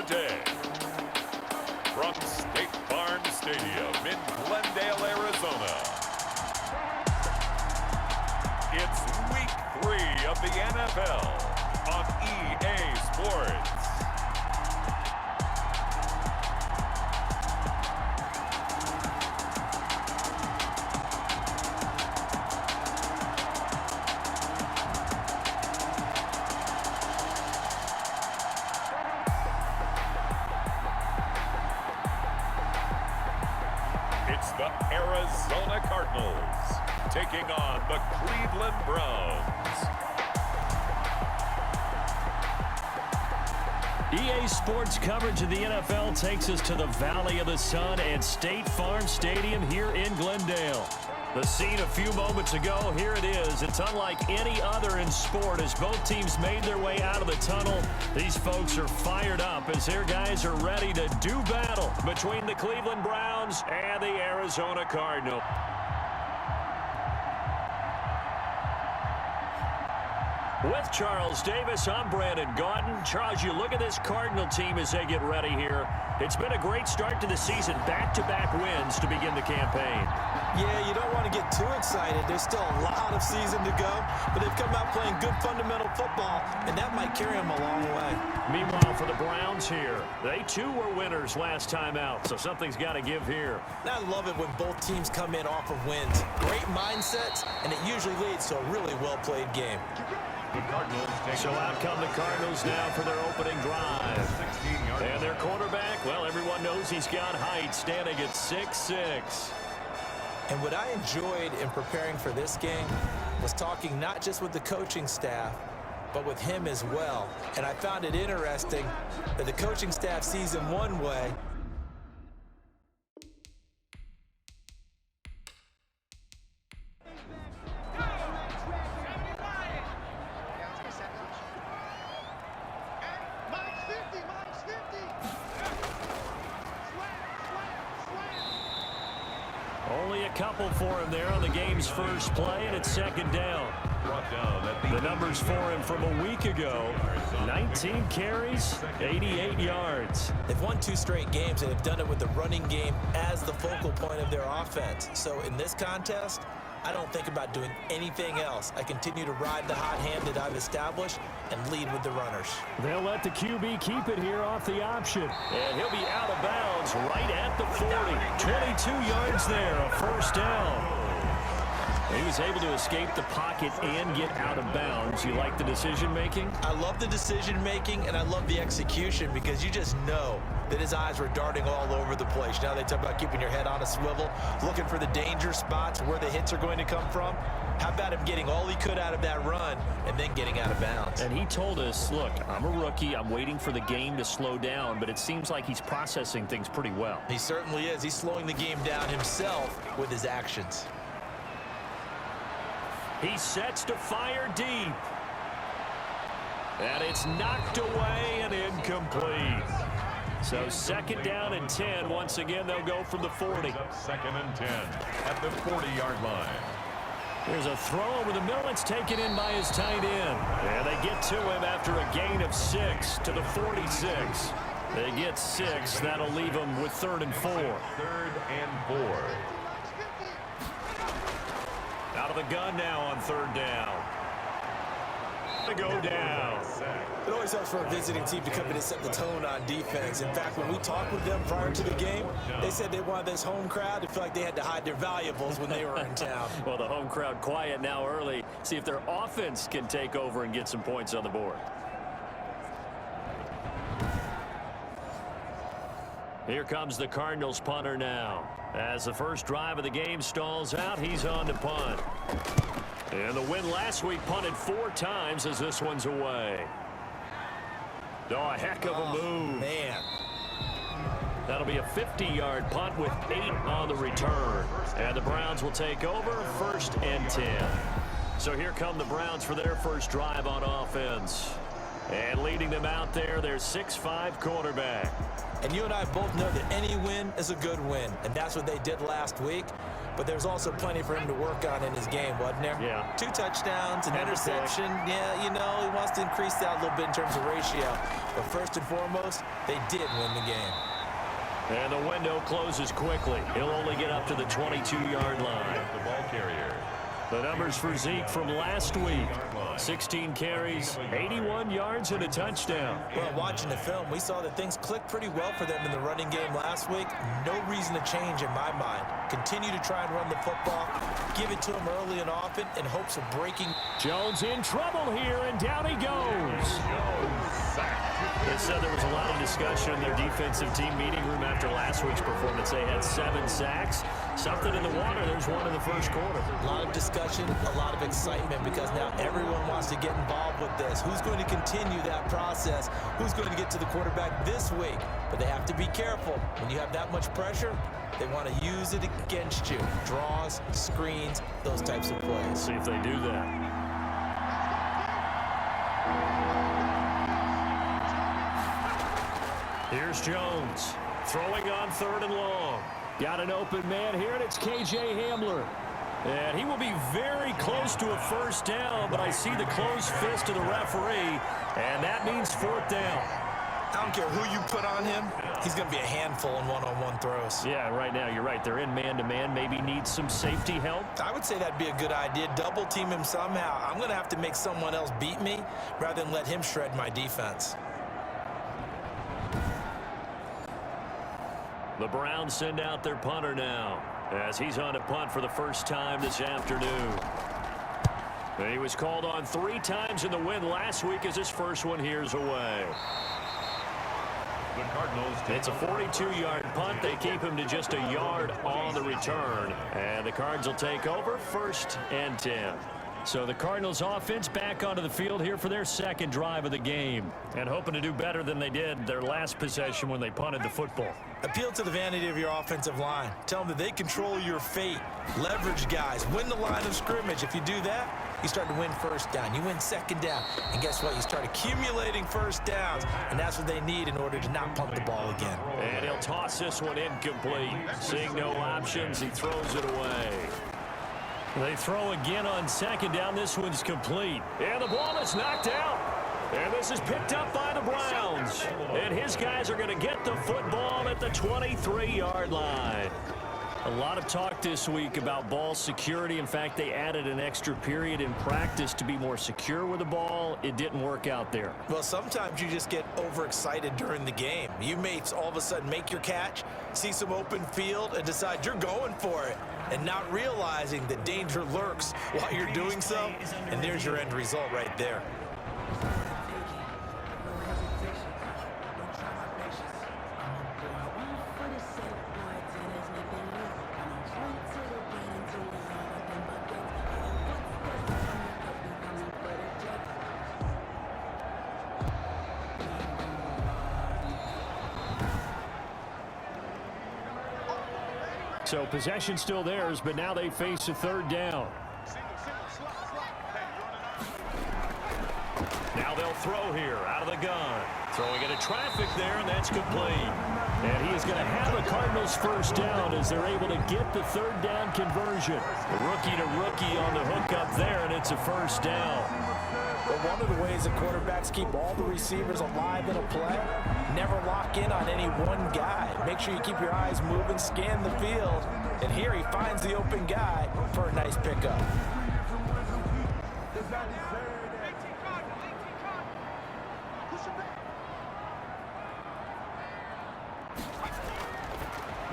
day. From State Farm Stadium in Glendale, Arizona, it's Week 3 of the NFL on EA Sports. It's the Arizona Cardinals taking on the Cleveland Browns. EA Sports coverage of the NFL takes us to the Valley of the Sun at State Farm Stadium here in Glendale. The scene a few moments ago, here it is. It's unlike any other in sport as both teams made their way out of the tunnel. These folks are fired up as their guys are ready to do battle between the Cleveland Browns and the Arizona Cardinals. With Charles Davis, I'm Brandon Gaudin. Charles, you look at this Cardinal team as they get ready here. It's been a great start to the season, back-to-back wins to begin the campaign. Yeah, you don't want to get too excited. There's still a lot of season to go, but they've come out playing good fundamental football, and that might carry them a long way. Meanwhile, for the Browns here, they too were winners last time out, so something's got to give here. I love it when both teams come in off of wins. Great mindsets, and it usually leads to a really well-played game. So out come the Cardinals now for their opening drive. And their quarterback, well, everyone knows he's got height, standing at 6'6". And what I enjoyed in preparing for this game was talking not just with the coaching staff, but with him as well. And I found it interesting that the coaching staff sees him one way. Only a couple for him there on the game's first play, and it's second down. The numbers for him from a week ago, 19 carries, 88 yards. They've won 2 straight games, and they've done it with the running game as the focal point of their offense. So in this contest, I don't think about doing anything else. I continue to ride the hot hand that I've established and lead with the runners. They'll let the QB keep it here off the option. And he'll be out of bounds right at the 40. 22 yards there, a first down. He was able to escape the pocket and get out of bounds. You like the decision-making? I love the decision-making, and I love the execution because you just know that his eyes were darting all over the place. Now they talk about keeping your head on a swivel, looking for the danger spots where the hits are going to come from. How about him getting all he could out of that run and then getting out of bounds? And he told us, look, I'm a rookie. I'm waiting for the game to slow down, but it seems like he's processing things pretty well. He certainly is. He's slowing the game down himself with his actions. He sets to fire deep. And it's knocked away and incomplete. So second down and 10. Once again, they'll go from the 40. Second and 10 at the 40-yard line. There's a throw over the middle. It's taken in by his tight end. And they get to him after a gain of 6 to the 46. They get 6. That'll leave them with 3rd and 4. 3rd and 4. Out of the gun now on 3rd down. To go down. It always helps for a visiting team to come in and set the tone on defense. In fact, when we talked with them prior to the game, they said they wanted this home crowd to feel like they had to hide their valuables when they were in town. Well, the home crowd quiet now early. See if their offense can take over and get some points on the board. Here comes the Cardinals punter now. As the first drive of the game stalls out, he's on to punt. And the win last week punted 4 times as this one's away. Oh, a heck of a move. Man. That'll be a 50-yard punt with 8 on the return. And the Browns will take over 1st and 10. So here come the Browns for their first drive on offense. And leading them out there, their 6'5" quarterback. And you and I both know that any win is a good win, and that's what they did last week. but there's also plenty for him to work on in his game, wasn't there? Yeah. 2 touchdowns, an interception. Yeah, you know, he wants to increase that a little bit in terms of ratio. But first and foremost, they did win the game. And the window closes quickly. He'll only get up to the 22-yard line. The ball carrier. The numbers for Zeke from last week. 16 carries, 81 yards, and a touchdown. Well, watching the film, we saw that things clicked pretty well for them in the running game last week. No reason to change in my mind. Continue to try and run the football, give it to him early and often in hopes of breaking. Jones in trouble here, and down he goes. They said there was a lot of discussion in their defensive team meeting room after last week's performance. They had 7 sacks. Something in the water. There's one in the first quarter. A lot of discussion, a lot of excitement, because now everyone wants to get involved with this. Who's going to continue that process? Who's going to get to the quarterback this week? But they have to be careful. When you have that much pressure, they want to use it against you. Draws, screens, those types of plays. See if they do that. Here's Jones, throwing on 3rd and long. Got an open man here, and it's K.J. Hamler. And he will be very close to a first down, but I see the closed fist of the referee, and that means 4th down. I don't care who you put on him, he's going to be a handful in one-on-one throws. Yeah, right now, you're right. They're in man-to-man, maybe need some safety help. I would say that'd be a good idea. Double team him somehow. I'm going to have to make someone else beat me rather than let him shred my defense. The Browns send out their punter now as he's on a punt for the first time this afternoon. And he was called on 3 times in the win last week as his first one here's away. The Cardinals. It's a 42-yard punt. They keep him to just a yard on the return. And the Cards will take over 1st and 10. So the Cardinals offense back onto the field here for their second drive of the game, and hoping to do better than they did their last possession when they punted the football. Appeal to the vanity of your offensive line. Tell them that they control your fate. Leverage guys. Win the line of scrimmage. If you do that, you start to win first down. You win second down. And guess what? You start accumulating first downs, and that's what they need in order to not punt the ball again. And he'll toss this one incomplete. Seeing no options, he throws it away. They throw again on second down. This one's complete. And the ball is knocked out. And this is picked up by the Browns. And his guys are going to get the football at the 23-yard line. A lot of talk this week about ball security. In fact, they added an extra period in practice to be more secure with the ball. It didn't work out there. Well, sometimes you just get overexcited during the game. You may all of a sudden make your catch, see some open field, and decide you're going for it, and not realizing that danger lurks while you're doing so. And there's your end result right there. So possession still theirs, but now they face a 3rd down. Now they'll throw here out of the gun. Throwing into traffic there, and that's complete. And he is going to have the Cardinals first down as they're able to get the 3rd down conversion. Rookie to rookie on the hook up there, and it's a first down. But one of the ways that quarterbacks keep all the receivers alive in a play, never lock in on any one guy. Make sure you keep your eyes moving, scan the field, and here he finds the open guy for a nice pickup.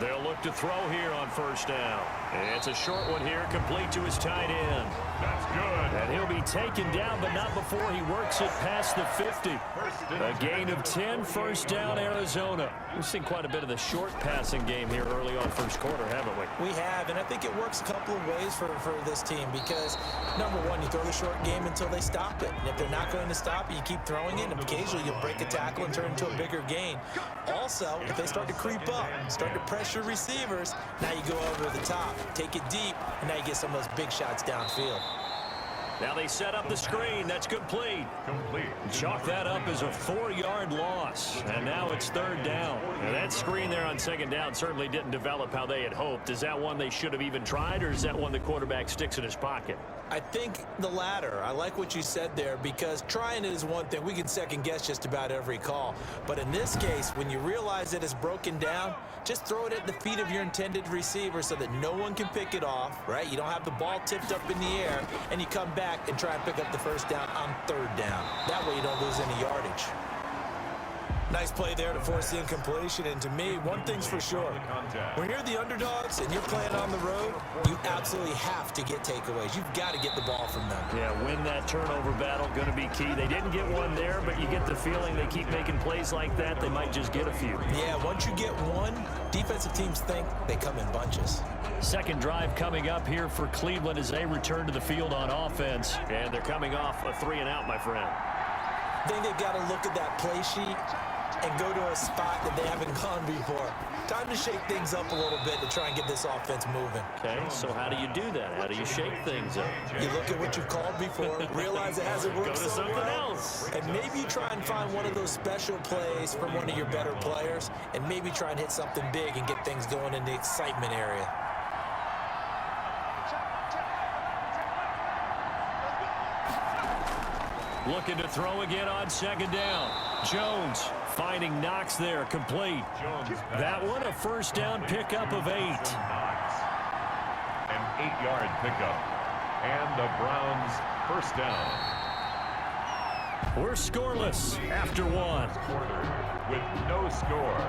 They'll look to throw here on first down. And it's a short one here, complete to his tight end. That's good. And he'll be taken down, but not before he works it past the 50. A gain of 10, first down, Arizona. We've seen quite a bit of the short passing game here early on first quarter, haven't we? We have, and I think it works a couple of ways for this team because, number one, you throw the short game until they stop it. And if they're not going to stop it, you keep throwing it, and occasionally you'll break a tackle and turn into a bigger gain. Also, if they start to creep up, start to pressure receivers, now you go over the top, take it deep, and now you get some of those big shots downfield. Now they set up the screen. That's complete. Chalk that up as a 4-yard loss. And now it's third down. Now that screen there on second down certainly didn't develop how they had hoped. Is that one they should have even tried, or is that one the quarterback sticks in his pocket? I think the latter. I like what you said there, because trying it is one thing. We can second guess just about every call. But in this case, when you realize it is broken down, just throw it at the feet of your intended receiver so that no one can pick it off, right? You don't have the ball tipped up in the air, and you come back and try and pick up the first down on third down. That way you don't lose any yardage. Nice play there to force the incompletion. And to me, one thing's for sure. When you're the underdogs and you're playing on the road, you absolutely have to get takeaways. You've got to get the ball from them. Yeah, win that turnover battle, going to be key. They didn't get one there, but you get the feeling they keep making plays like that, they might just get a few. Yeah, once you get one, defensive teams think they come in bunches. Second drive coming up here for Cleveland as they return to the field on offense. And they're coming off a 3-and-out, my friend. I think they've got to look at that play sheet and go to a spot that they haven't gone before. Time to shake things up a little bit to try and get this offense moving. Okay, so how do you do that? How do you shake things up? You look at what you've called before, realize it hasn't worked Go to so something well, else. and maybe you try and find one of those special plays from one of your better players, and maybe try and hit something big and get things going in the excitement area. Looking to throw again on second down. Jones finding Knox there, complete. That one a first down pickup of 8. An 8-yard pickup. And the Browns first down. We're scoreless after 1. With no score.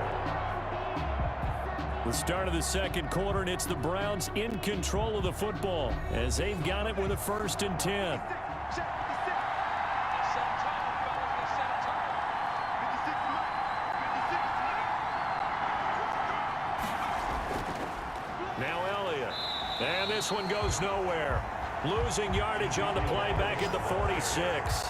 The start of the second quarter, and it's the Browns in control of the football as they've got it with a 1st and 10. And this one goes nowhere. Losing yardage on the play back at the 46.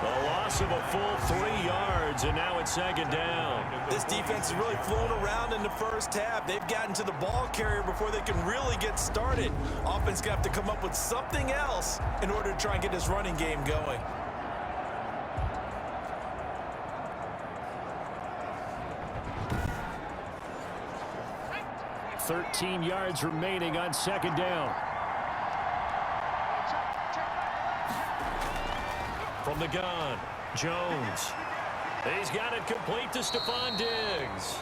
The loss of a full 3 yards, and now it's second down. This defense is really flown around in the first half. They've gotten to the ball carrier before they can really get started. Offense going to have to come up with something else in order to try and get this running game going. 13 yards remaining on second down. From the gun, Jones. He's got it complete to Stephon Diggs.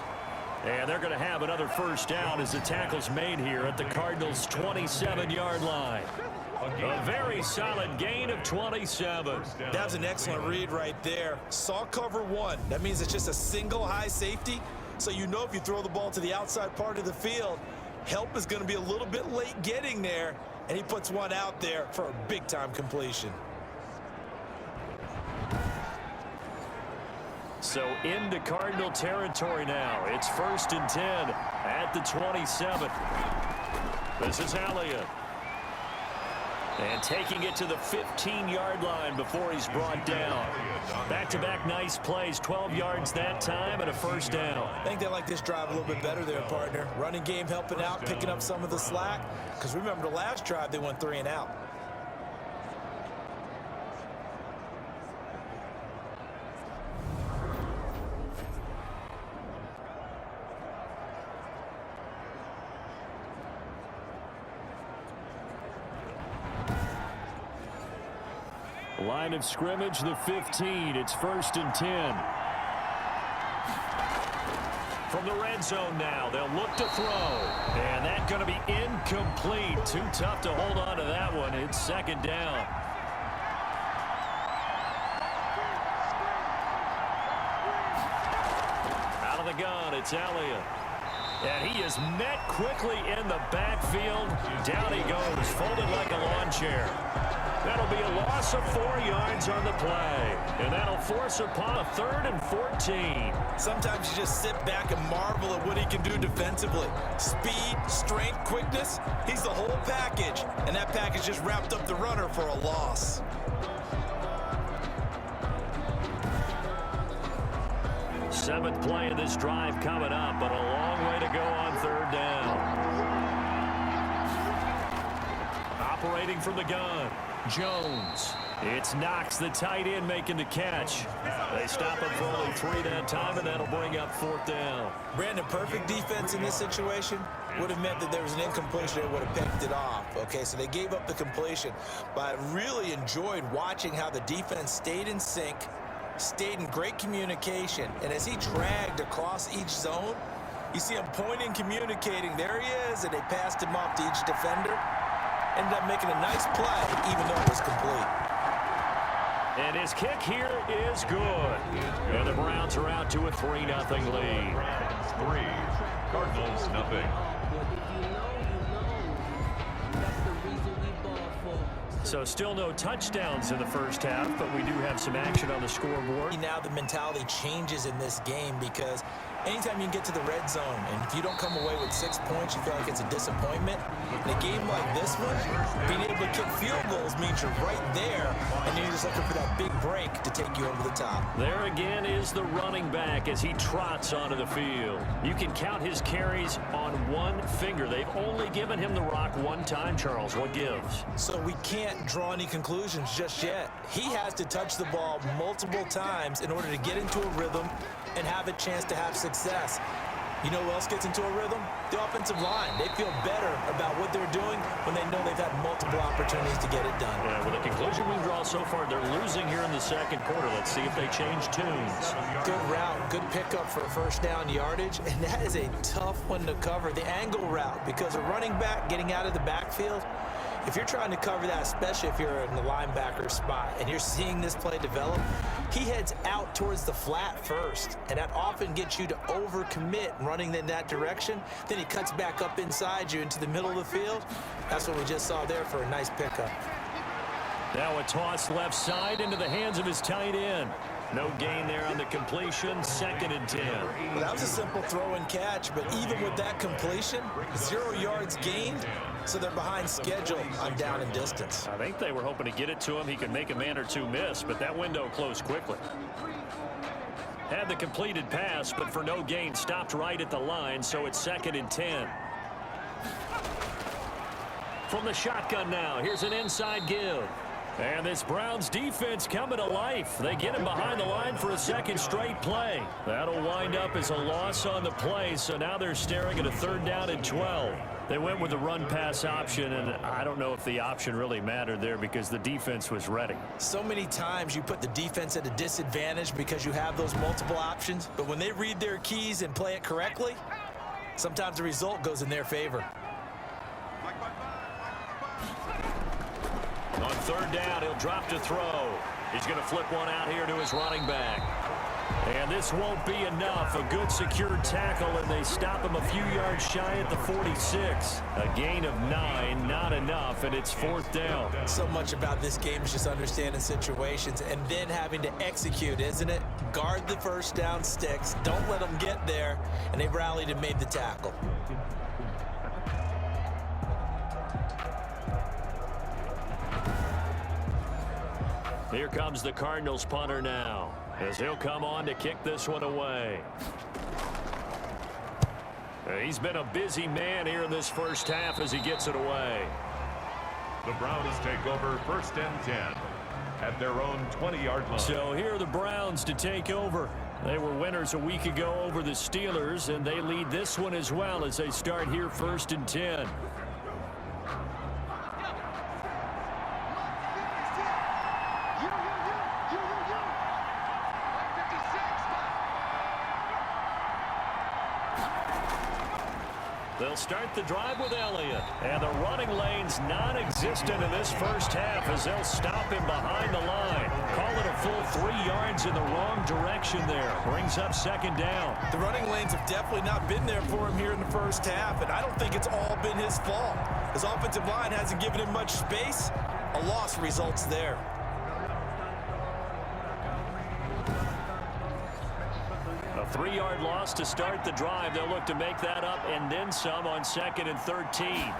And they're going to have another first down as the tackle's made here at the Cardinals' 27-yard line. A very solid gain of 27. That was an excellent read right there. Saw cover 1. That means it's just a single high safety. So you know if you throw the ball to the outside part of the field, help is going to be a little bit late getting there. And he puts one out there for a big-time completion. So into Cardinal territory now. It's 1st and 10 at the 27. This is Elliott. And taking it to the 15-yard line before he's brought down. Back-to-back nice plays, 12 yards that time and a first down. I think they like this drive a little bit better there, partner. Running game helping out, picking up some of the slack. Because remember, the last drive, they went 3 and out. Line of scrimmage, the 15. It's 1st and 10. From the red zone now, they'll look to throw. And that's going to be incomplete. Too tough to hold on to that one. It's second down. Out of the gun, it's Elliott. And he is met quickly in the backfield. Down he goes, folded like a lawn chair. That'll be a loss of 4 yards on the play. And that'll force upon a 3rd and 14. Sometimes you just sit back and marvel at what he can do defensively. Speed, strength, quickness, he's the whole package. And that package just wrapped up the runner for a loss. Seventh play of this drive coming up, but a long way to go on 3rd down. Operating from the gun, Jones. It's Knox, the tight end, making the catch. They stop him for only 3 that time, and that'll bring up 4th down. Brandon, perfect defense in this situation would have meant that there was an incompletion that would have picked it off. Okay, so they gave up the completion, but I really enjoyed watching how the defense stayed in sync, stayed in great communication, and as he dragged across each zone, you see him pointing, communicating. There he is, and they passed him off to each defender. Ended up making a nice play, even though it was complete. And his kick here is good. And the Browns are out to a 3-0 lead. Browns 3, Cardinals nothing. So still no touchdowns in the first half, but we do have some action on the scoreboard. Now the mentality changes in this game because anytime you can get to the red zone and if you don't come away with 6 points, you feel like it's a disappointment. In a game like this one, being able to kick field goals means you're right there, and you're just looking for that big break to take you over the top. There again is the running back as he trots onto the field. You can count his carries on one finger. They've only given him the rock one time, Charles. What gives? So we can't draw any conclusions just yet. He has to touch the ball multiple times in order to get into a rhythm and have a chance to have success. You know who else gets into a rhythm? The offensive line. They feel better about what they're doing when they know they've had multiple opportunities to get it done. Yeah, well, the conclusion we draw so far, they're losing here in the second quarter. Let's see if they change tunes. Good route, good pickup for a 1st down yardage, and that is a tough one to cover. The angle route, because a running back getting out of the backfield, if you're trying to cover that, especially if you're in the linebacker spot and you're seeing this play develop, he heads out towards the flat first, and that often gets you to overcommit running in that direction. Then he cuts back up inside you into the middle of the field. That's what we just saw there for a nice pickup. Now a toss left side into the hands of his tight end. No gain there on the completion, 2nd and 10. Well, that was a simple throw and catch, but even with that completion, 0 yards gained, so they're behind schedule on down and distance. I think they were hoping to get it to him. He could make a man or two miss, but that window closed quickly. Had the completed pass, but for no gain, stopped right at the line, so it's 2nd and 10. From the shotgun now, here's an inside give. And this Browns defense coming to life. They get him behind the line for a 2nd straight play. That'll wind up as a loss on the play, so now they're staring at a 3rd down and 12. They went with the run-pass option, and I don't know if the option really mattered there because the defense was ready. So many times you put the defense at a disadvantage because you have those multiple options, but when they read their keys and play it correctly, sometimes the result goes in their favor. On 3rd down, he'll drop to throw. He's going to flip one out here to his running back. And this won't be enough. A good secure tackle, and they stop him a few yards shy at the 46. A gain of 9, not enough, and it's 4th down. So much about this game is just understanding situations and then having to execute, isn't it? Guard the 1st down sticks. Don't let them get there, and they rallied and made the tackle. Here comes the Cardinals punter now, as he'll come on to kick this one away. He's been a busy man here in this first half as he gets it away. The Browns take over 1st and 10 at their own 20-yard line. So here are the Browns to take over. They were winners a week ago over the Steelers, and they lead this one as well as they start here 1st and 10. They'll start the drive with Elliott. And the running lane's non-existent in this first half as they'll stop him behind the line. Call it a full 3 yards in the wrong direction there. Brings up 2nd down. The running lanes have definitely not been there for him here in the first half, and I don't think it's all been his fault. His offensive line hasn't given him much space. A loss results there. A 3-yard loss to start the drive. They'll look to make that up and then some on 2nd and 13.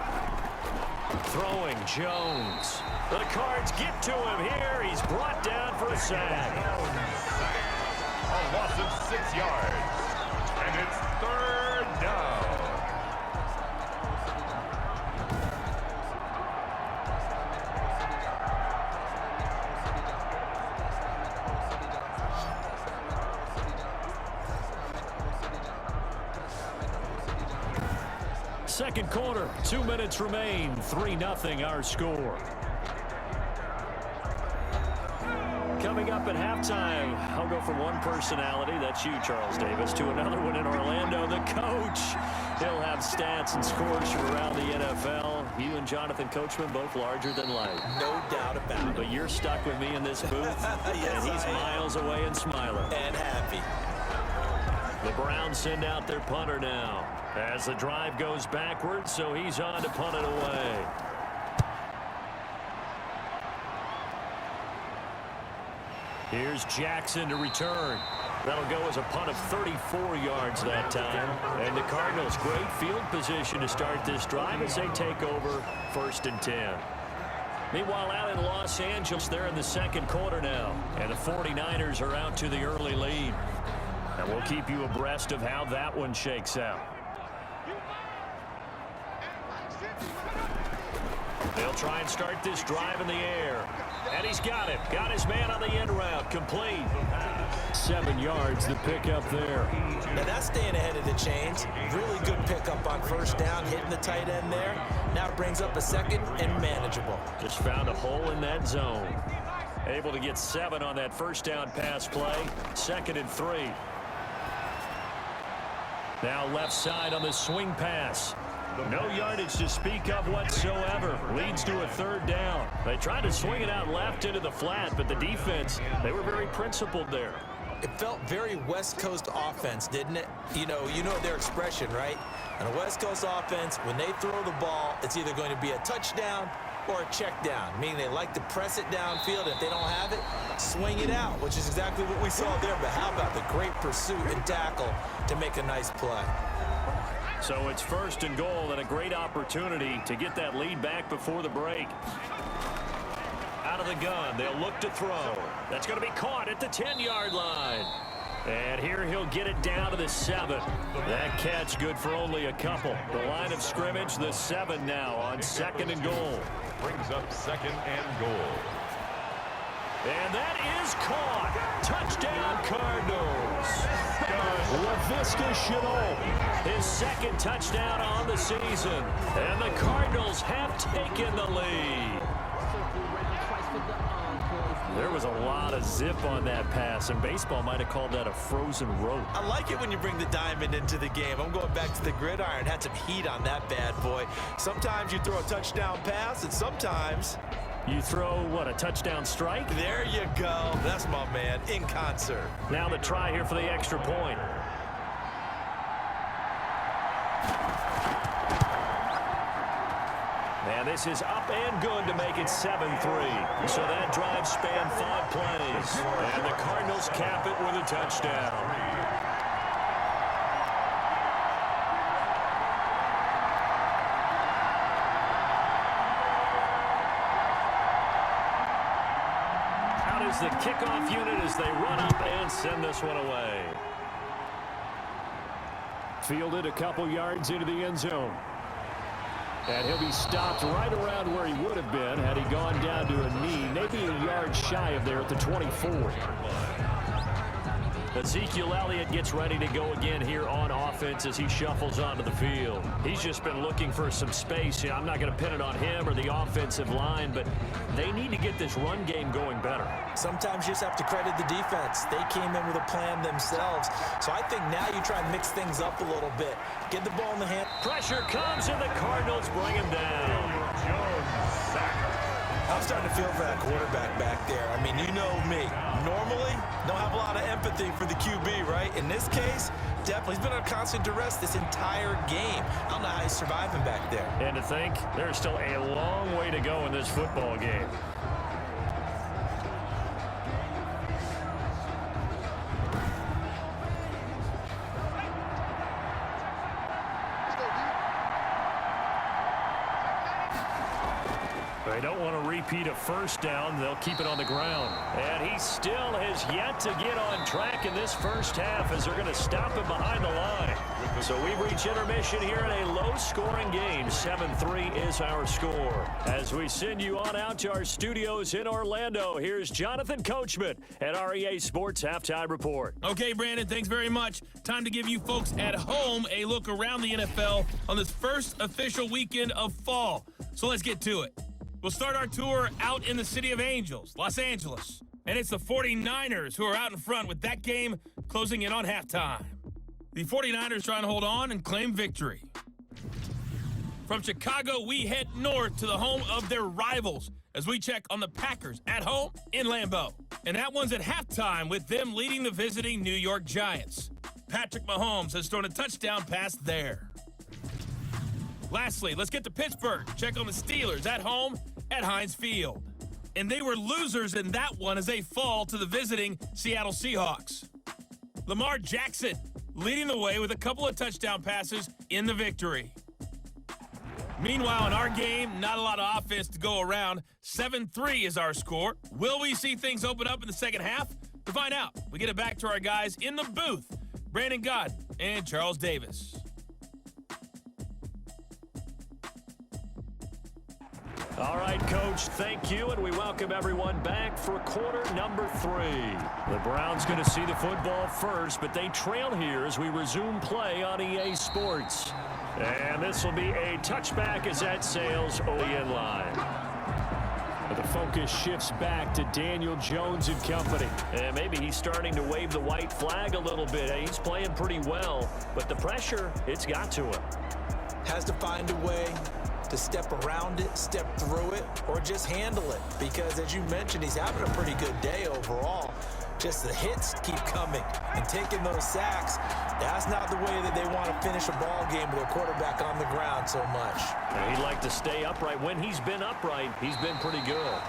Throwing Jones. The Cards get to him here. He's brought down for a sack. A loss of 6 yards. And it's 3rd down. second quarter. 2 minutes remain. 3-0 our score. Coming up at halftime, I'll go from one personality, that's you, Charles Davis, to another one in Orlando, the coach. He'll have stats and scores from around the NFL. You and Jonathan Coachman both larger than life. No doubt about it. But you're stuck with me in this booth, Yes, and he's miles away and smiling. And happy. The Browns send out their punter now as the drive goes backwards, so he's on to punt it away. Here's Jackson to return. That'll go as a punt of 34 yards that time. And the Cardinals, great field position to start this drive as they take over 1st and 10. Meanwhile, out in Los Angeles, they're in the second quarter now. And the 49ers are out to the early lead. And we'll keep you abreast of how that one shakes out. They'll try and start this drive in the air. And he's got it. Got his man on the end route. Complete. 7 yards, the pickup there. Now that's staying ahead of the chains. Really good pickup on first down, hitting the tight end there. Now it brings up a second and manageable. Just found a hole in that zone. Able to get 7 on that first down pass play. 2nd and 3. Now left side on the swing pass. No yardage to speak of whatsoever. Leads to a 3rd down. They tried to swing it out left into the flat, but the defense, they were very principled there. It felt very West Coast offense, didn't it? You know their expression, right? On a West Coast offense, when they throw the ball, it's either going to be a touchdown or a check down, meaning they like to press it downfield. If they don't have it, swing it out, which is exactly what we saw there. But how about the great pursuit and tackle to make a nice play? So it's 1st and goal and a great opportunity to get that lead back before the break. Out of the gun, they'll look to throw. That's going to be caught at the 10-yard line. And here he'll get it down to the 7. That catch good for only a couple. The line of scrimmage, the 7 now on 2nd and goal. Brings up 2nd and goal. And that is caught. Touchdown, Cardinals. Laviska Shenault, his 2nd touchdown on the season. And the Cardinals have taken the lead. There was a lot of zip on that pass, and baseball might have called that a frozen rope. I like it when you bring the diamond into the game. I'm going back to the gridiron. Had some heat on that bad boy. Sometimes you throw a touchdown pass, and sometimes you throw, what, a touchdown strike? There you go. That's my man, in concert. Now the try here for the extra point. And this is up and good to make it 7-3. So that drive spanned 5 plays. And the Cardinals cap it with a touchdown. Is the kickoff unit as they run up and send this one away. Fielded a couple yards into the end zone. And he'll be stopped right around where he would have been had he gone down to a knee, maybe a yard shy of there at the 24. Ezekiel Elliott gets ready to go again here on offense as he shuffles onto the field. He's just been looking for some space. I'm not going to pin it on him or the offensive line, but they need to get this run game going better. Sometimes you just have to credit the defense. They came in with a plan themselves. So I think now you try and mix things up a little bit. Get the ball in the hand. Pressure comes, and the Cardinals bring him down. Jones sacked. I'm starting to feel for that quarterback back there. I mean, you know me. Normally, don't have a lot of empathy for the QB, right? In this case, definitely. He's been under constant duress this entire game. I don't know how he's surviving back there. And to think, there's still a long way to go in this football game. They don't want to repeat a first down. They'll keep it on the ground. And he still has yet to get on track in this first half as they're going to stop him behind the line. So we've reached intermission here in a low-scoring game. 7-3 is our score. As we send you on out to our studios in Orlando, here's Jonathan Coachman at REA Sports Halftime Report. Okay, Brandon, thanks very much. Time to give you folks at home a look around the NFL on this first official weekend of fall. So let's get to it. We'll start our tour out in the City of Angels, Los Angeles. And it's the 49ers who are out in front with that game closing in on halftime. The 49ers trying to hold on and claim victory. From Chicago, we head north to the home of their rivals as we check on the Packers at home in Lambeau. And that one's at halftime with them leading the visiting New York Giants. Patrick Mahomes has thrown a touchdown pass there. Lastly, let's get to Pittsburgh. Check on the Steelers at home at Heinz Field. And they were losers in that one as they fall to the visiting Seattle Seahawks. Lamar Jackson leading the way with a couple of touchdown passes in the victory. Meanwhile, in our game, not a lot of offense to go around. 7-3 is our score. Will we see things open up in the second half? To find out, we get it back to our guys in the booth, Brandon Gaudin and Charles Davis. All right, Coach, thank you, and we welcome everyone back for quarter number 3. The Browns going to see the football first, but they trail here as we resume play on EA Sports. And this will be a touchback as that sails in line. But the focus shifts back to Daniel Jones and company. And maybe he's starting to wave the white flag a little bit. He's playing pretty well, but the pressure, it's got to him. Has to find a way to step around it, step through it, or just handle it. Because as you mentioned, he's having a pretty good day overall. Just the hits keep coming and taking those sacks. That's not the way that they want to finish a ball game with their quarterback on the ground so much. And he'd like to stay upright. When he's been upright, he's been pretty good.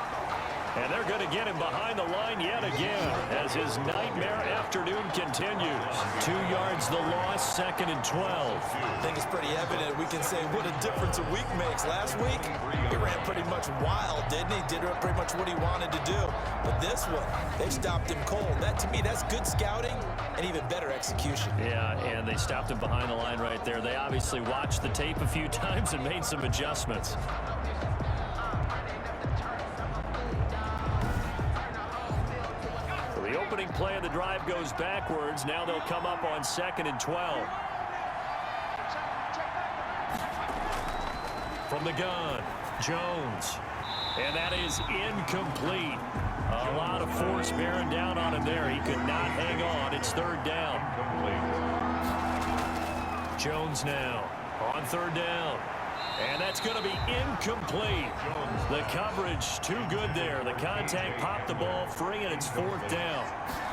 And they're going to get him behind the line yet again as his nightmare afternoon continues. 2 yards the loss, 2nd and 12. I think it's pretty evident. We can say what a difference a week makes. Last week, he ran pretty much wild, didn't he? Did pretty much what he wanted to do. But this one, they stopped him cold. That, to me, that's good scouting and even better execution. Yeah, and they stopped him behind the line right there. They obviously watched the tape a few times and made some adjustments. The opening play of the drive goes backwards. Now they'll come up on 2nd and 12. From the gun, Jones. And that is incomplete. A lot of force bearing down on him there. He could not hang on. It's 3rd down. Jones now on 3rd down. And that's going to be incomplete. The coverage too good there. The contact popped the ball free, and it's 4th down.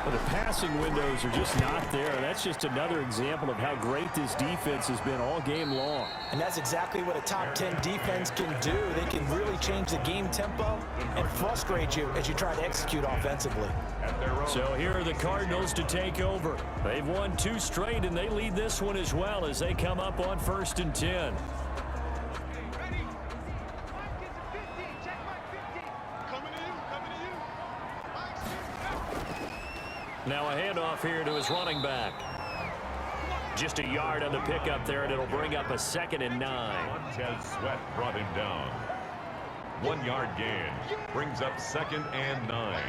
Well, the passing windows are just not there. That's just another example of how great this defense has been all game long. And that's exactly what a top 10 defense can do. They can really change the game tempo and frustrate you as you try to execute offensively. So here are the Cardinals to take over. They've won 2 straight, and they lead this one as well as they come up on 1st and 10. Now a handoff here to his running back. Just a yard on the pickup there, and it'll bring up a 2nd and 9. Montez Sweat brought him down. 1-yard gain brings up 2nd and 9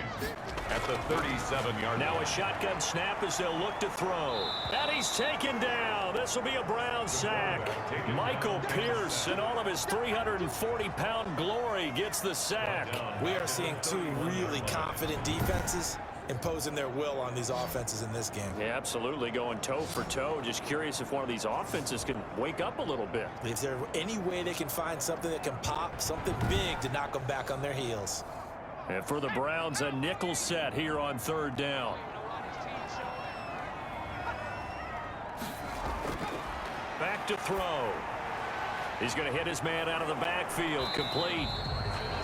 at the 37-yard line. Now a shotgun snap as they'll look to throw. And he's taken down. This will be a Brown sack. Michael Pierce, in all of his 340-pound glory, gets the sack. We are seeing 2 really confident defenses imposing their will on these offenses in this game. Yeah, absolutely, going toe for toe. Just curious if one of these offenses can wake up a little bit. Is there any way they can find something that can pop, something big to knock them back on their heels? And for the Browns, a nickel set here on 3rd down. Back to throw. He's going to hit his man out of the backfield, complete.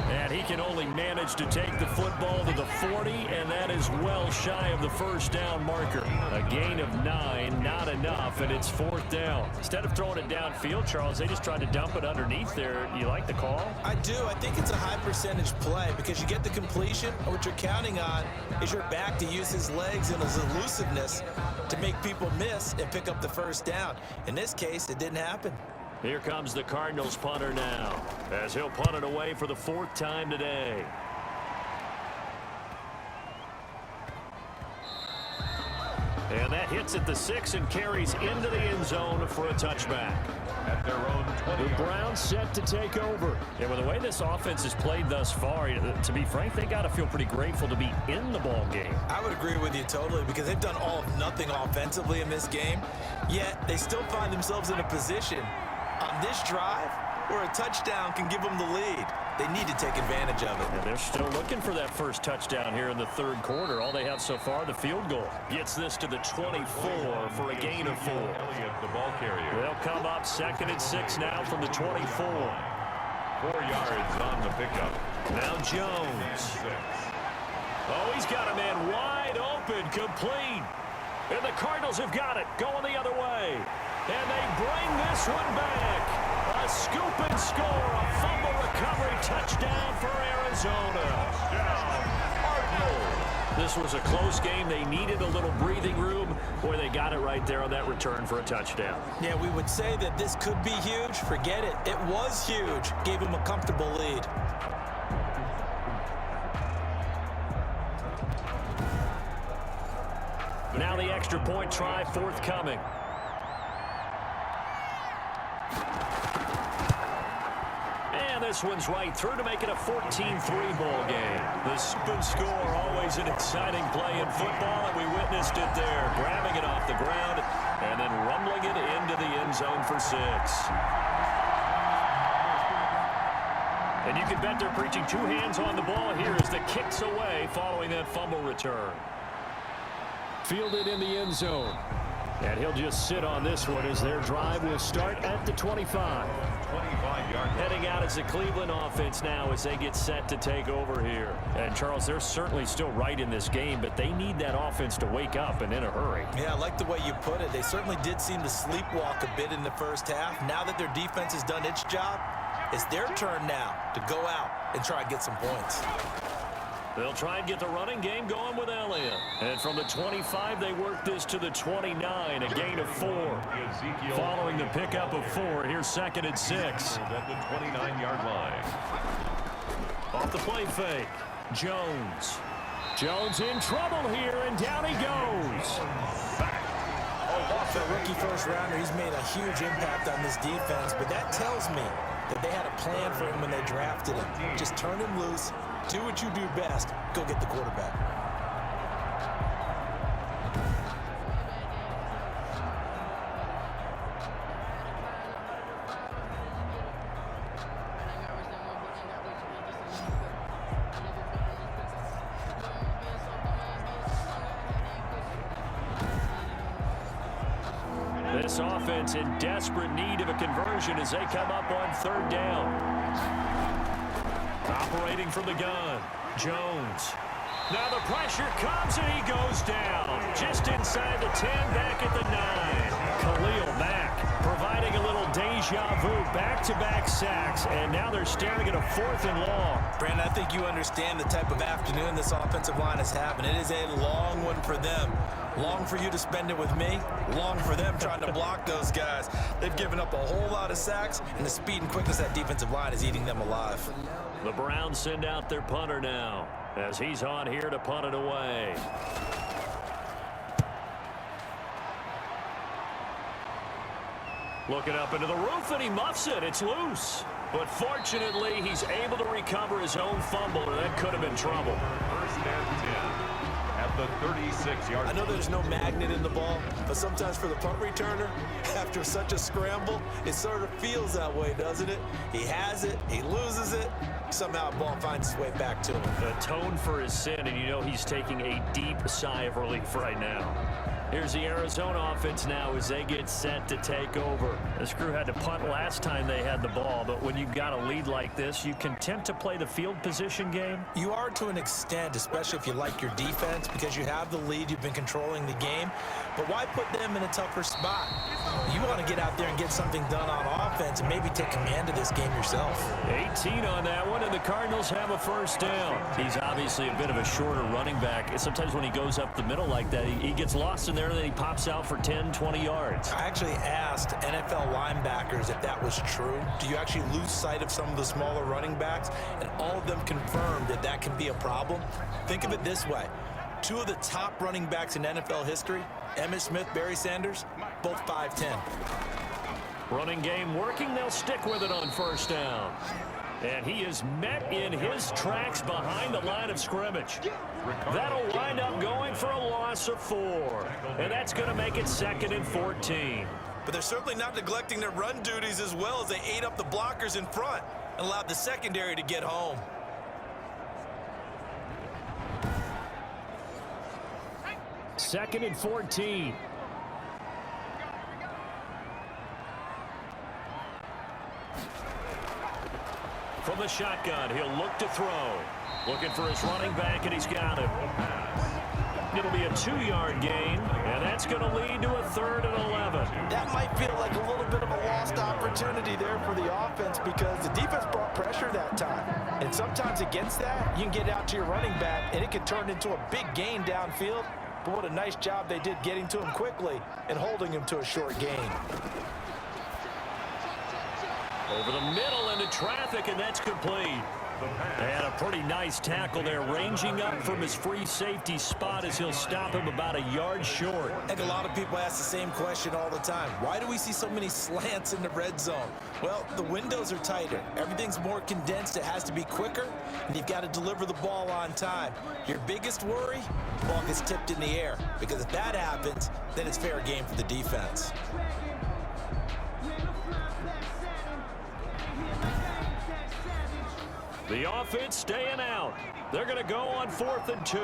And he can only manage to take the football to the 40, and that is well shy of the first down marker. A gain of 9, not enough, and it's 4th down. Instead of throwing it downfield, Charles, they just tried to dump it underneath there. You like the call? I do. I think it's a high percentage play because you get the completion, and what you're counting on is your back to use his legs and his elusiveness to make people miss and pick up the first down. In this case, it didn't happen. Here comes the Cardinals punter now, as he'll punt it away for the 4th time today. And that hits at the 6 and carries into the end zone for a touchback. At their own 20. The Browns set to take over. Yeah, with the way this offense has played thus far, to be frank, they got to feel pretty grateful to be in the ball game. I would agree with you totally because they've done all of nothing offensively in this game, yet they still find themselves in a position on this drive where a touchdown can give them the lead. They need to take advantage of it. And they're still looking for that first touchdown here in the 3rd quarter. All they have so far, the field goal. Gets this to the 24 for a gain of 4. Elliott, the ball carrier. They'll come up 2nd and 6 now from the 24. 4 yards on the pickup. Now Jones. 6. Oh, he's got a man wide open, complete. And the Cardinals have got it, going the other way. And they bring this one back. A scoop and score, a fumble recovery touchdown for Arizona. This was a close game. They needed a little breathing room. Boy, they got it right there on that return for a touchdown. Yeah, we would say that this could be huge. Forget it. It was huge. Gave him a comfortable lead. Now the extra point try forthcoming. This one's right through to make it a 14-3 ball game. The spin score, always an exciting play in football, and we witnessed it there, grabbing it off the ground and then rumbling it into the end zone for 6. And you can bet they're preaching 2 hands on the ball here as the kick's away following that fumble return. Fielded in the end zone. And he'll just sit on this one as their drive will start at the 25. 25-yard. Heading out as the Cleveland offense now as they get set to take over here. And, Charles, they're certainly still right in this game, but they need that offense to wake up and in a hurry. Yeah, I like the way you put it. They certainly did seem to sleepwalk a bit in the first half. Now that their defense has done its job, it's their turn now to go out and try and get some points. They'll try and get the running game going with Elliott. And from the 25, they work this to the 29, a gain of 4. Following the pickup of 4, here's 2nd and 6. At the 29-yard line. Off the play fake, Jones. Jones in trouble here, and down he goes. For a rookie first-rounder, he's made a huge impact on this defense, but that tells me that they had a plan for him when they drafted him. Just turn him loose. Do what you do best. Go get the quarterback. This offense in desperate need of a conversion as they come up on 3rd down. Operating from the gun, Jones. Now the pressure comes and he goes down. Just inside the 10, back at the 9. Khalil Mack providing a little deja vu, back-to-back sacks, and now they're staring at a 4th and long. Brandon, I think you understand the type of afternoon this offensive line is having. It is a long one for them. Long for you to spend it with me. Long for them trying to block those guys. They've given up a whole lot of sacks, and the speed and quickness of that defensive line is eating them alive. The Browns send out their punter now as he's on here to punt it away. Looking up into the roof, and he muffs it. It's loose. But fortunately, he's able to recover his own fumble, and that could have been trouble. 1st and 10. At the 36-yard. I know there's no magnet in the ball, but sometimes for the punt returner, after such a scramble, it sort of feels that way, doesn't it? He has it, he loses it, somehow the ball finds its way back to him. Atone for his sin, and you know he's taking a deep sigh of relief right now. Here's the Arizona offense now as they get set to take over. This crew had to punt last time they had the ball, but when you've got a lead like this, you content to play the field position game? You are to an extent, especially if you like your defense, because you have the lead, you've been controlling the game. But why put them in a tougher spot? You want to get out there and get something done on offense and maybe take command of this game yourself. 18 on that one, and the Cardinals have a first down. He's obviously a bit of a shorter running back. Sometimes when he goes up the middle like that, he gets lost in there, and then he pops out for 10, 20 yards. I actually asked NFL linebackers if that was true. Do you actually lose sight of some of the smaller running backs? And all of them confirmed that that can be a problem. Think of it this way. Two of the top running backs in NFL history, Emmitt Smith, Barry Sanders, both 5'10". Running game working. They'll stick with it on first down. And he is met in his tracks behind the line of scrimmage. That'll wind up going for a loss of 4. And that's going to make it 2nd and 14. But they're certainly not neglecting their run duties as well as they ate up the blockers in front and allowed the secondary to get home. Second and 14. From the shotgun, he'll look to throw. Looking for his running back, and he's got him. It'll be a 2-yard gain, and that's going to lead to a 3rd and 11. That might feel like a little bit of a lost opportunity there for the offense because the defense brought pressure that time. And sometimes against that, you can get out to your running back, and it can turn into a big gain downfield. But what a nice job they did getting to him quickly and holding him to a short gain. Over the middle into traffic, and that's complete. And a pretty nice tackle there, ranging up from his free safety spot as he'll stop him about a yard short. I think a lot of people ask the same question all the time. Why do we see so many slants in the red zone? Well, the windows are tighter. Everything's more condensed. It has to be quicker, and you've got to deliver the ball on time. Your biggest worry? The ball gets tipped in the air, because if that happens, then it's fair game for the defense. The offense staying out. They're going to go on 4th and 2.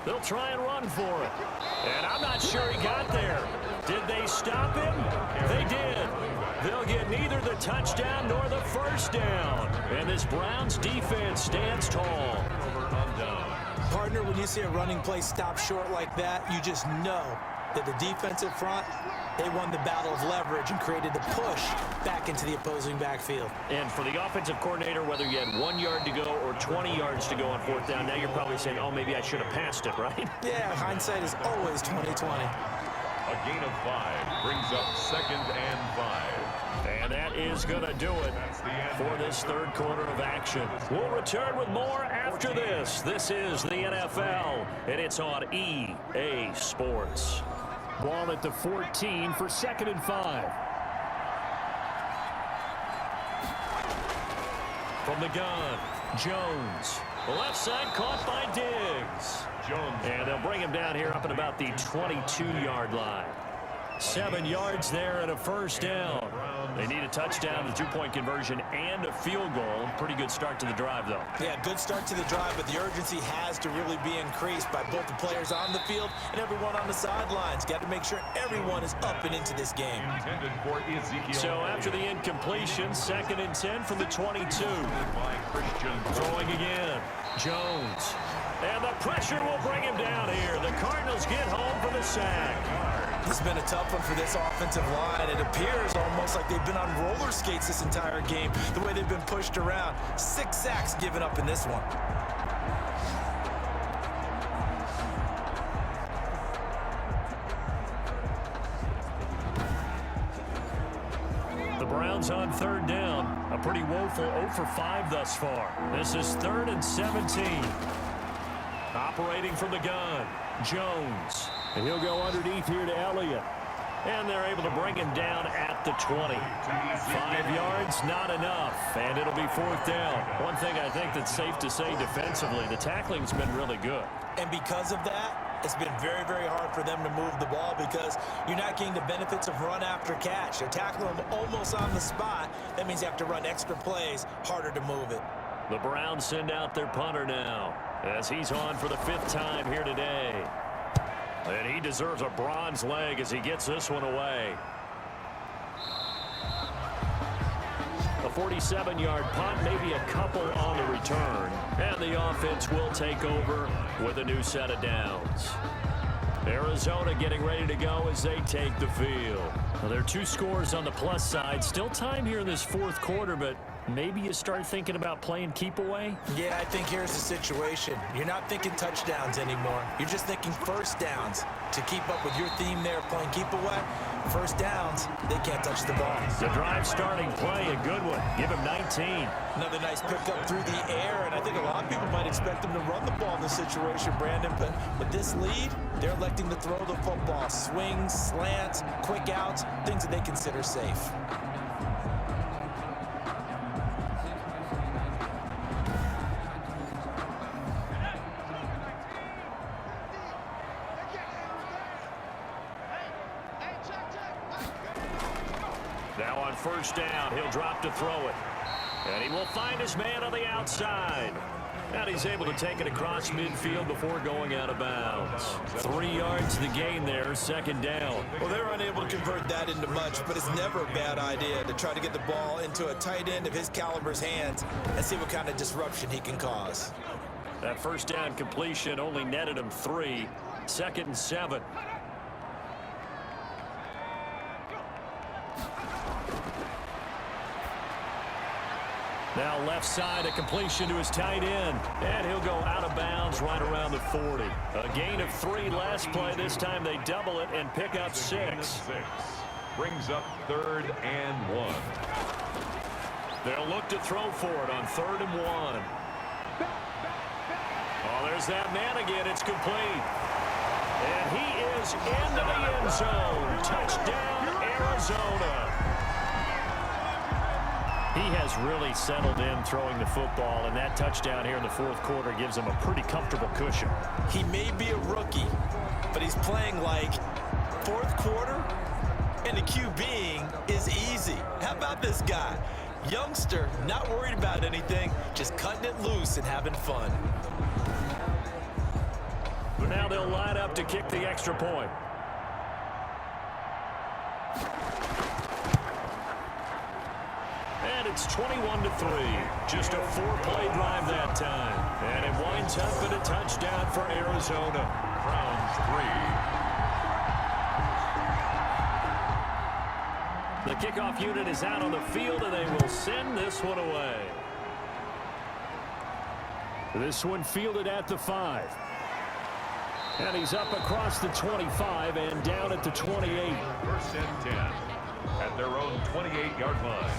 They'll try and run for it. And I'm not sure he got there. Did they stop him? They did. They'll get neither the touchdown nor the first down. And this Browns defense stands tall. Partner, when you see a running play stop short like that, you just know that the defensive front, they won the battle of leverage and created the push back into the opposing backfield. And for the offensive coordinator, whether you had 1 yard to go or 20 yards to go on 4th down, now you're probably saying, oh, maybe I should have passed it, right? Yeah, hindsight is always 20/20. A gain of 5 brings up 2nd and 5. And that is going to do it for this 3rd quarter of action. We'll return with more after this. This is the NFL, and it's on EA Sports. Ball at the 14 for 2nd and 5. From the gun, Jones. The left side caught by Diggs. Jones. And they'll bring him down here up at about the 22-yard line. 7 yards there and a first down. They need a touchdown, a 2-point conversion, and a field goal. Pretty good start to the drive, though. Yeah, good start to the drive, but the urgency has to really be increased by both the players on the field and everyone on the sidelines. Got to make sure everyone is up and into this game. Intended for Ezekiel. So after the incompletion, 2nd and 10 from the 22. Throwing again. Jones. And the pressure will bring him down here. The Cardinals get home for the sack. This has been a tough one for this offensive line. It appears almost like they've been on roller skates this entire game, the way they've been pushed around. 6 sacks given up in this one. The Browns on 3rd down. A pretty woeful 0 for 5 thus far. This is 3rd and 17. Operating from the gun, Jones. And he'll go underneath here to Elliott. And they're able to bring him down at the 20. 5 yards, not enough, and it'll be 4th down. One thing I think that's safe to say defensively, the tackling's been really good. And because of that, it's been very, very hard for them to move the ball because you're not getting the benefits of run after catch. They're tackling them almost on the spot. That means you have to run extra plays, harder to move it. The Browns send out their punter now as he's on for the 5th time here today. And he deserves a bronze leg as he gets this one away. A 47-yard punt, maybe a couple on the return. And the offense will take over with a new set of downs. Arizona getting ready to go as they take the field. Well, there are 2 scores on the plus side. Still time here in this 4th quarter, but maybe you start thinking about playing keep away? Yeah, I think here's the situation. You're not thinking touchdowns anymore. You're just thinking first downs. To keep up with your theme there, playing keep away, first downs, they can't touch the ball. The drive starting play, a good one. Give him 19. Another nice pickup through the air, and I think a lot of people might expect them to run the ball in this situation, Brandon, but with this lead, they're electing to throw the football. Swings, slants, quick outs, things that they consider safe. Now on first down, he'll drop to throw it. And he will find his man on the outside. And he's able to take it across midfield before going out of bounds. 3 yards to the gain there, 2nd down. Well, they're unable to convert that into much, but it's never a bad idea to try to get the ball into a tight end of his caliber's hands and see what kind of disruption he can cause. That first down completion only netted him 3. 2nd and 7. Now left side, a completion to his tight end. And he'll go out of bounds right around the 40. A gain of 3 last play. This time they double it and pick up 6. Brings up 3rd and 1. They'll look to throw for it on 3rd and 1. Oh, there's that man again. It's complete. And he is into the end zone. Touchdown, Arizona. He has really settled in throwing the football, and that touchdown here in the 4th quarter gives him a pretty comfortable cushion. He may be a rookie, but he's playing like 4th quarter, and the QBing is easy. How about this guy? Youngster, not worried about anything, just cutting it loose and having fun. But now they'll line up to kick the extra point. And it's 21-3. Just a 4-play drive that time. And it winds up in a touchdown for Arizona. Browns 3. The kickoff unit is out on the field, and they will send this one away. This one fielded at the 5. And he's up across the 25 and down at the 28. 1st and 10 at their own 28-yard line.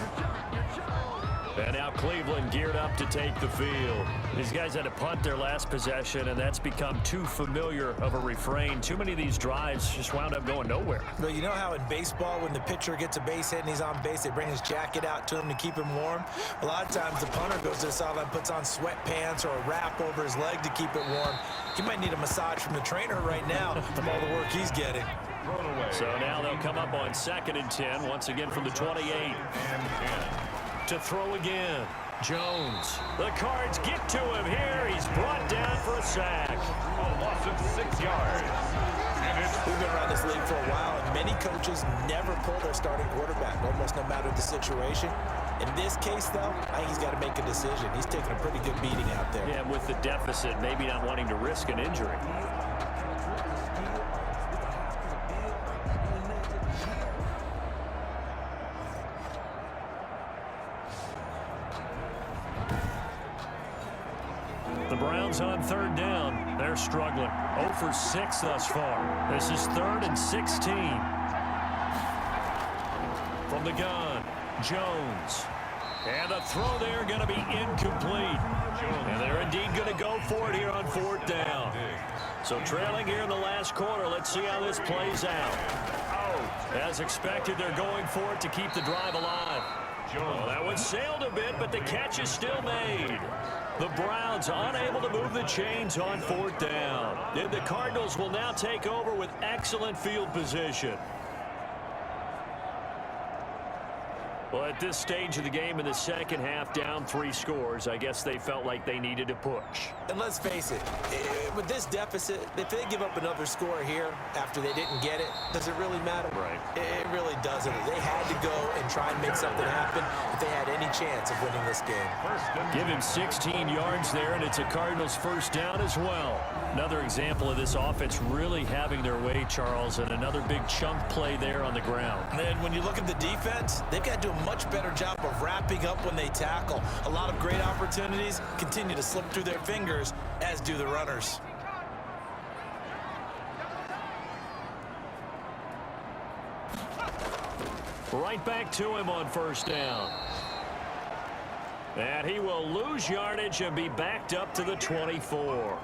And now Cleveland geared up to take the field. These guys had to punt their last possession, and that's become too familiar of a refrain. Too many of these drives just wound up going nowhere. But you know how in baseball, when the pitcher gets a base hit and he's on base, they bring his jacket out to him to keep him warm? A lot of times the punter goes to the sideline, puts on sweatpants or a wrap over his leg to keep it warm. He might need a massage from the trainer right now from all the work he's getting. So now they'll come up on 2nd and 10, once again from the 28. And 10. To throw again. Jones. The Cards get to him here. He's brought down for a sack. A loss of 6 yards. And it's We've been around this league for a while, and many coaches never pull their starting quarterback, almost no matter the situation. In this case, though, I think he's got to make a decision. He's taking a pretty good beating out there. Yeah, with the deficit, maybe not wanting to risk an injury. The Browns on 3rd down. They're struggling. 0 for 6 thus far. This is 3rd and 16. From the gun, Jones. And the throw there going to be incomplete. And they're indeed going to go for it here on 4th down. So trailing here in the last quarter. Let's see how this plays out. As expected, they're going for it to keep the drive alive. Oh, that one sailed a bit, but the catch is still made. The Browns unable to move the chains on 4th down. And the Cardinals will now take over with excellent field position. Well, at this stage of the game in the second half, down 3 scores, I guess they felt like they needed to push. And let's face it, with this deficit, if they give up another score here after they didn't get it, does it really matter? Right. It really doesn't. They had to go and try and make something happen if they had any chance of winning this game. Give him 16 yards there, and it's a Cardinals first down as well. Another example of this offense really having their way, Charles, and another big chunk play there on the ground. And when you look at the defense, they've got to do a much better job of wrapping up when they tackle. A lot of great opportunities continue to slip through their fingers, as do the runners. Right back to him on first down. And he will lose yardage and be backed up to the 24.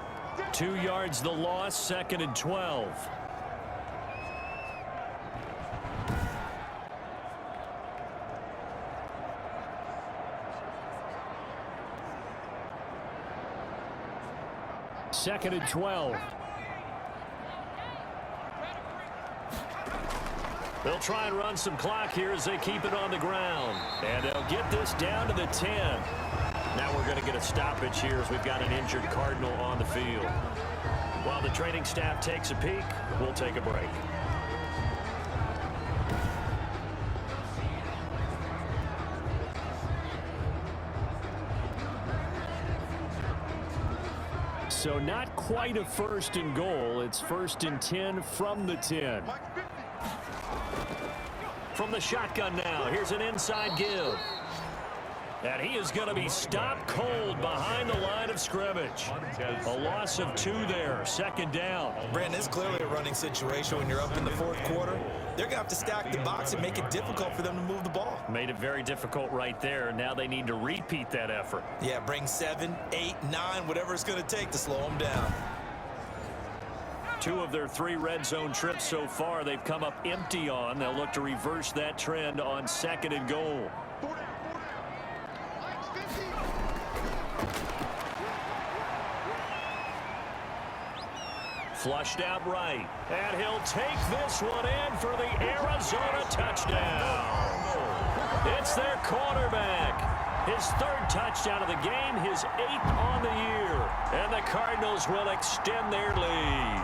2 yards the loss, 2nd and 12. Second and 12. They'll try and run some clock here as they keep it on the ground. And they'll get this down to the 10. Now we're going to get a stoppage here as we've got an injured Cardinal on the field. While the training staff takes a peek, we'll take a break. So not quite a 1st and goal. It's 1st and 10 from the 10. From the shotgun now, here's an inside give. And he is going to be stopped cold behind the line of scrimmage. A loss of 2 there, 2nd down. Brandon, it's clearly a running situation when you're up in the 4th quarter. They're going to have to stack the box and make it difficult for them to move the ball. Made it very difficult right there. Now they need to repeat that effort. Yeah, bring 7, 8, 9, whatever it's going to take to slow them down. 2 of their 3 red zone trips so far, they've come up empty on. They'll look to reverse that trend on 2nd and goal. Flushed out right. And he'll take this one in for the Arizona touchdown. It's their quarterback. His 3rd touchdown of the game, his 8th on the year. And the Cardinals will extend their lead.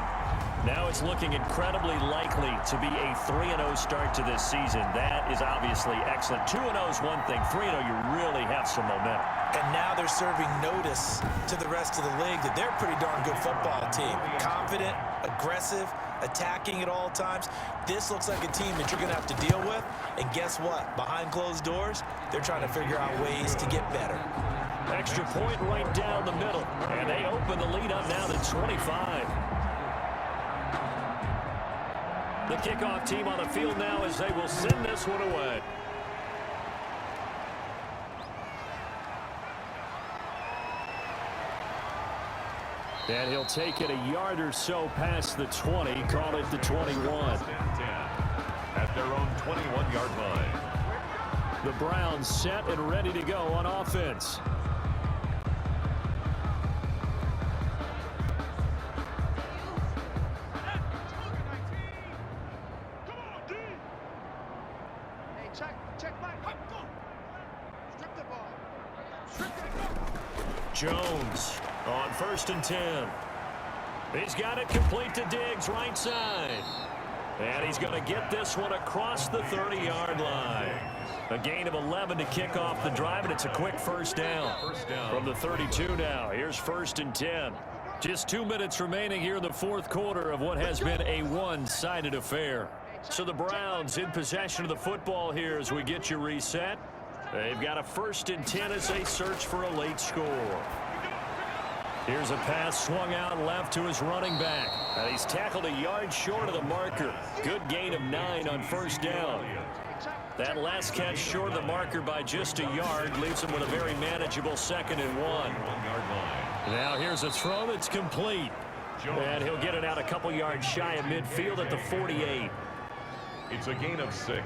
Now it's looking incredibly likely to be a 3-0 start to this season. That is obviously excellent. 2-0 is one thing. 3-0, you really have some momentum. And now they're serving notice to the rest of the league that they're a pretty darn good football team. Confident, aggressive, attacking at all times. This looks like a team that you're going to have to deal with. And guess what? Behind closed doors, they're trying to figure out ways to get better. Extra point right down the middle. And they open the lead up now to 25. The kickoff team on the field now as they will send this one away. And he'll take it a yard or so past the 20, call it the 21. At their own 21-yard line. The Browns set and ready to go on offense. Jones on 1st and 10. He's got it complete to Diggs, right side. And he's going to get this one across the 30-yard line. A gain of 11 to kick off the drive, and it's a quick first down. From the 32 now. Here's 1st and 10. Just 2 minutes remaining here in the 4th quarter of what has been a one-sided affair. So the Browns in possession of the football here as we get you reset. They've got a 1st and 10 as they search for a late score. Here's a pass swung out left to his running back. And he's tackled a yard short of the marker. Good gain of 9 on 1st down. That last catch short of the marker by just a yard leaves him with a very manageable 2nd and 1. Now here's a throw that's complete. And he'll get it out a couple yards shy of midfield at the 48. It's a gain of 6.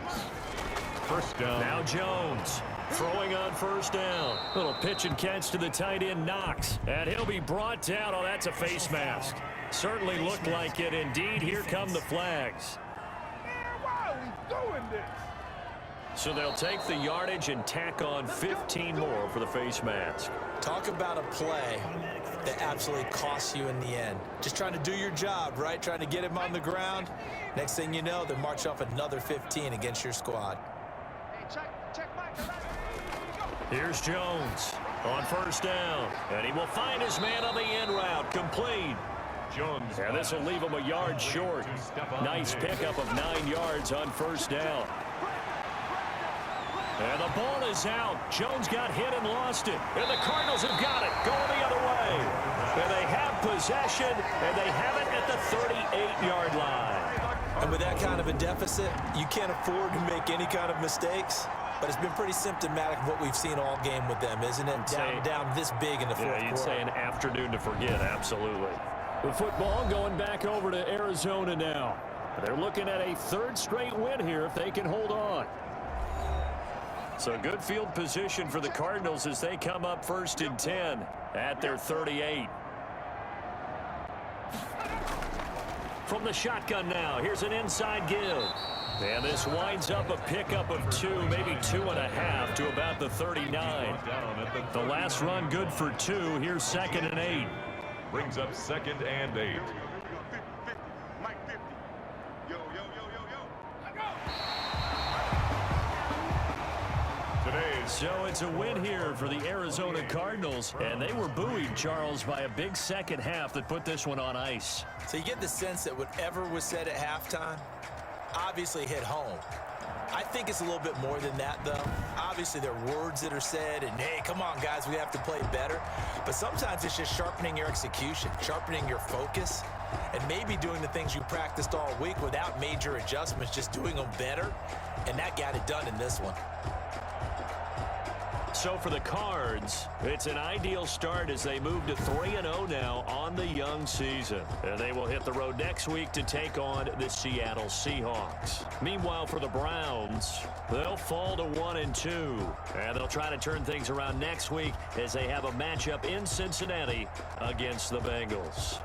First down. Now Jones throwing on first down. Little pitch and catch to the tight end Knox. And he'll be brought down. Oh, that's a face mask. Certainly looked like it. Indeed, here come the flags. So they'll take the yardage and tack on 15 more for the face mask. Talk about a play that absolutely costs you in the end. Just trying to do your job, right? Trying to get him on the ground. Next thing you know, they march off another 15 against your squad. Here's Jones on first down. And he will find his man on the end route. Complete. Jones. And this will leave him a yard short. Nice pickup of 9 yards on first down. And the ball is out. Jones got hit and lost it. And the Cardinals have got it. Going the other way. And they have possession, and they have it at the 38-yard line. And with that kind of a deficit, you can't afford to make any kind of mistakes. But it's been pretty symptomatic of what we've seen all game with them, isn't it? Down this big in the fourth quarter. You'd say an afternoon to forget, absolutely. The football going back over to Arizona now. They're looking at a third straight win here if they can hold on. So good field position for the Cardinals as they come up 1st and 10 at their 38. From the shotgun now, here's an inside give. And this winds up a pickup of 2, maybe 2.5 to about the 39. The last run good for 2. Here's 2nd and 8. Brings up 2nd and 8. So it's a win here for the Arizona Cardinals, and they were buoyed, Charles, by a big second half that put this one on ice. So you get the sense that whatever was said at halftime obviously hit home. I think it's a little bit more than that, though. Obviously, there are words that are said, and, hey, come on, guys, we have to play better. But sometimes it's just sharpening your execution, sharpening your focus, and maybe doing the things you practiced all week without major adjustments, just doing them better, and that got it done in this one. So for the Cards, it's an ideal start as they move to 3-0 now on the young season. And they will hit the road next week to take on the Seattle Seahawks. Meanwhile, for the Browns, they'll fall to 1-2. And they'll try to turn things around next week as they have a matchup in Cincinnati against the Bengals.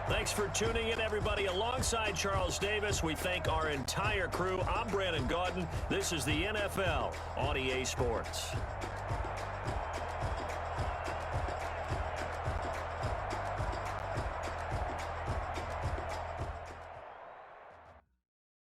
Thanks for tuning in, everybody. Alongside Charles Davis, we thank our entire crew. I'm Brandon Gaudin. This is the NFL on EA Sports.